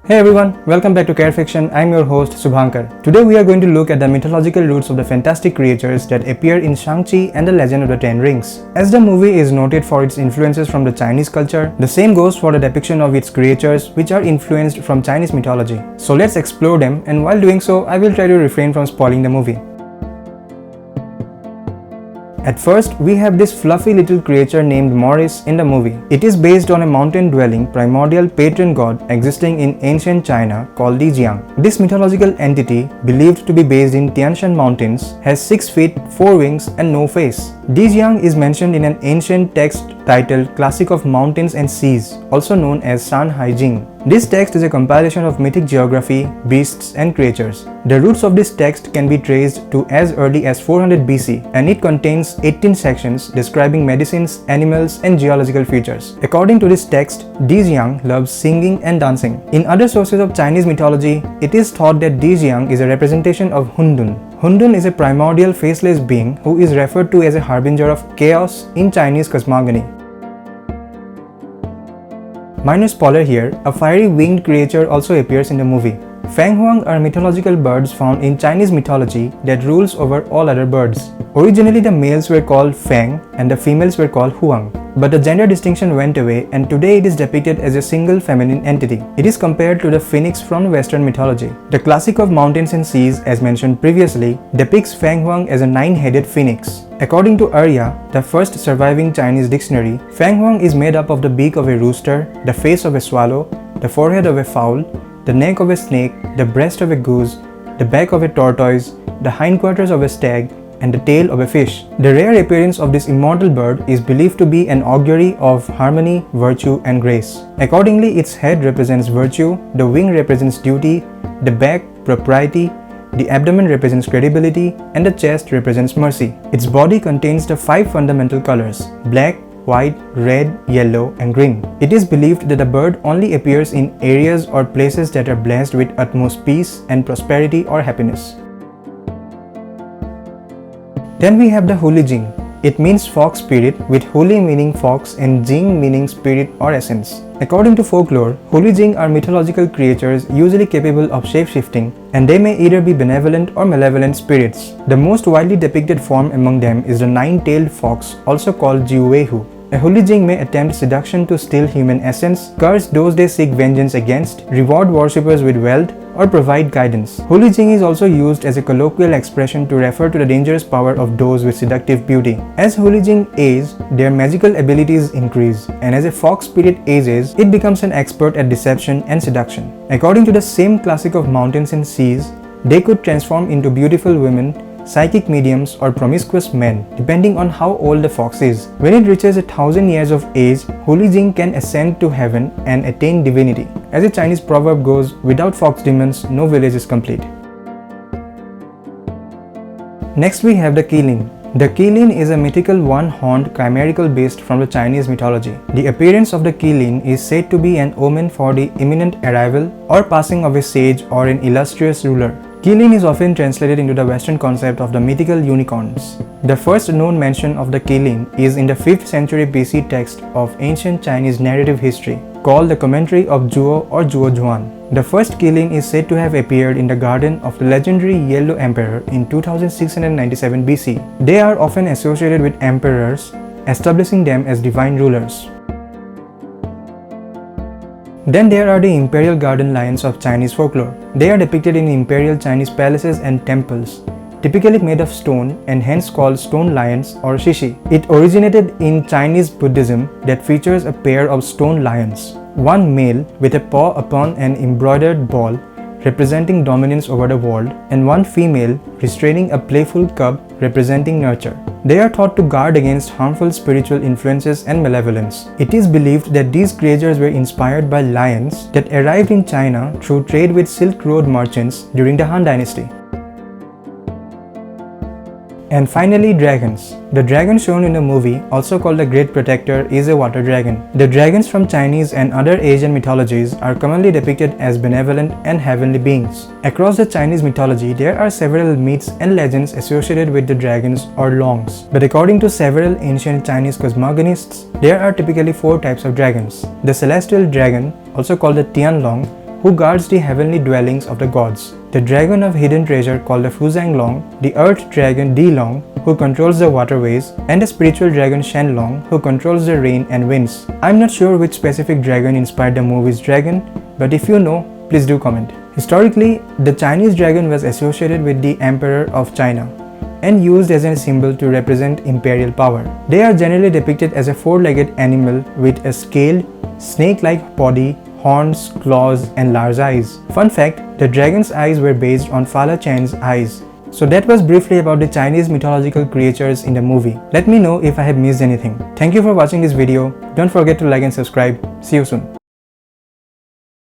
Hey everyone, welcome back to Care Fiction. I'm your host Subhankar. Today we are going to look at the mythological roots of the fantastic creatures that appear in Shang-Chi and the Legend of the Ten Rings. As the movie is noted for its influences from the Chinese culture, the same goes for the depiction of its creatures which are influenced from Chinese mythology. So let's explore them, and while doing so, I will try to refrain from spoiling the movie. At first, we have this fluffy little creature named Morris in the movie. It is based on a mountain-dwelling primordial patron god existing in ancient China called Dijiang. This mythological entity, believed to be based in Tian Shan Mountains, has 6 feet, 4 wings and no face. Dijiang is mentioned in an ancient text titled Classic of Mountains and Seas, also known as Huli Jing. This text is a compilation of mythic geography, beasts and creatures. The roots of this text can be traced to as early as 400 BC, and it contains 18 sections describing medicines, animals and geological features. According to this text, Dijiang loves singing and dancing. In other sources of Chinese mythology, it is thought that Dijiang is a representation of Hundun. Hundun is a primordial faceless being who is referred to as a harbinger of chaos in Chinese cosmogony. Minor spoiler here, a fiery winged creature also appears in the movie. Fenghuang are mythological birds found in Chinese mythology that rules over all other birds. Originally the males were called Feng and the females were called Huang. But the gender distinction went away, and today it is depicted as a single feminine entity. It is compared to the phoenix from Western mythology. The Classic of Mountains and Seas, as mentioned previously, depicts Fenghuang as a 9-headed phoenix. According to Arya, the first surviving Chinese dictionary, Fenghuang is made up of the beak of a rooster, the face of a swallow, the forehead of a fowl, the neck of a snake, the breast of a goose, the back of a tortoise, the hindquarters of a stag, and the tail of a fish. The rare appearance of this immortal bird is believed to be an augury of harmony, virtue, and grace. Accordingly, its head represents virtue, the wing represents duty, the back, propriety, the abdomen represents credibility, and the chest represents mercy. Its body contains the 5 fundamental colors: black, white, red, yellow, and green. It is believed that the bird only appears in areas or places that are blessed with utmost peace and prosperity or happiness. Then we have the Huli Jing. It means fox spirit, with Huli meaning fox and Jing meaning spirit or essence. According to folklore, Huli Jing are mythological creatures usually capable of shape-shifting, and they may either be benevolent or malevolent spirits. The most widely depicted form among them is the 9-tailed fox, also called Jiuweihu. A Huli Jing may attempt seduction to steal human essence, curse those they seek vengeance against, reward worshippers with wealth, or provide guidance. Huli Jing is also used as a colloquial expression to refer to the dangerous power of those with seductive beauty. As Huli Jing age, their magical abilities increase, and as a fox spirit ages, it becomes an expert at deception and seduction. According to the same Classic of Mountains and Seas, they could transform into beautiful women, psychic mediums, or promiscuous men, depending on how old the fox is. When it reaches 1,000 years of age, Huli Jing can ascend to heaven and attain divinity. As a Chinese proverb goes, without fox demons, no village is complete. Next we have the Qilin. The Qilin is a mythical one-horned chimerical beast from the Chinese mythology. The appearance of the Qilin is said to be an omen for the imminent arrival or passing of a sage or an illustrious ruler. Qilin is often translated into the Western concept of the mythical unicorns. The first known mention of the Qilin is in the 5th century BC text of ancient Chinese narrative history, called the Commentary of Zhuo or Zhuozhuan. The first Qilin is said to have appeared in the garden of the legendary Yellow Emperor in 2697 BC. They are often associated with emperors, establishing them as divine rulers. Then there are the imperial garden lions of Chinese folklore. They are depicted in imperial Chinese palaces and temples, typically made of stone and hence called stone lions or Shishi. It originated in Chinese Buddhism that features a pair of stone lions, one male with a paw upon an embroidered ball representing dominance over the world, and one female restraining a playful cub representing nurture. They are thought to guard against harmful spiritual influences and malevolence. It is believed that these creatures were inspired by lions that arrived in China through trade with Silk Road merchants during the Han Dynasty. And finally, dragons. The dragon shown in the movie, also called the Great Protector, is a water dragon. The dragons from Chinese and other Asian mythologies are commonly depicted as benevolent and heavenly beings. Across the Chinese mythology, there are several myths and legends associated with the dragons or longs. But according to several ancient Chinese cosmogonists, there are typically 4 types of dragons. The celestial dragon, also called the Tianlong, who guards the heavenly dwellings of the gods, the dragon of hidden treasure called the Fuzanglong, the earth dragon Dilong, who controls the waterways, and the spiritual dragon Shenlong, who controls the rain and winds. I'm not sure which specific dragon inspired the movie's dragon, but if you know, please do comment. Historically, the Chinese dragon was associated with the Emperor of China and used as a symbol to represent imperial power. They are generally depicted as a four-legged animal with a scaled, snake-like body, horns, claws, and large eyes. Fun fact, the dragon's eyes were based on Fala Chen's eyes. So that was briefly about the Chinese mythological creatures in the movie. Let me know if I have missed anything. Thank you for watching this video. Don't forget to like and subscribe. See you soon.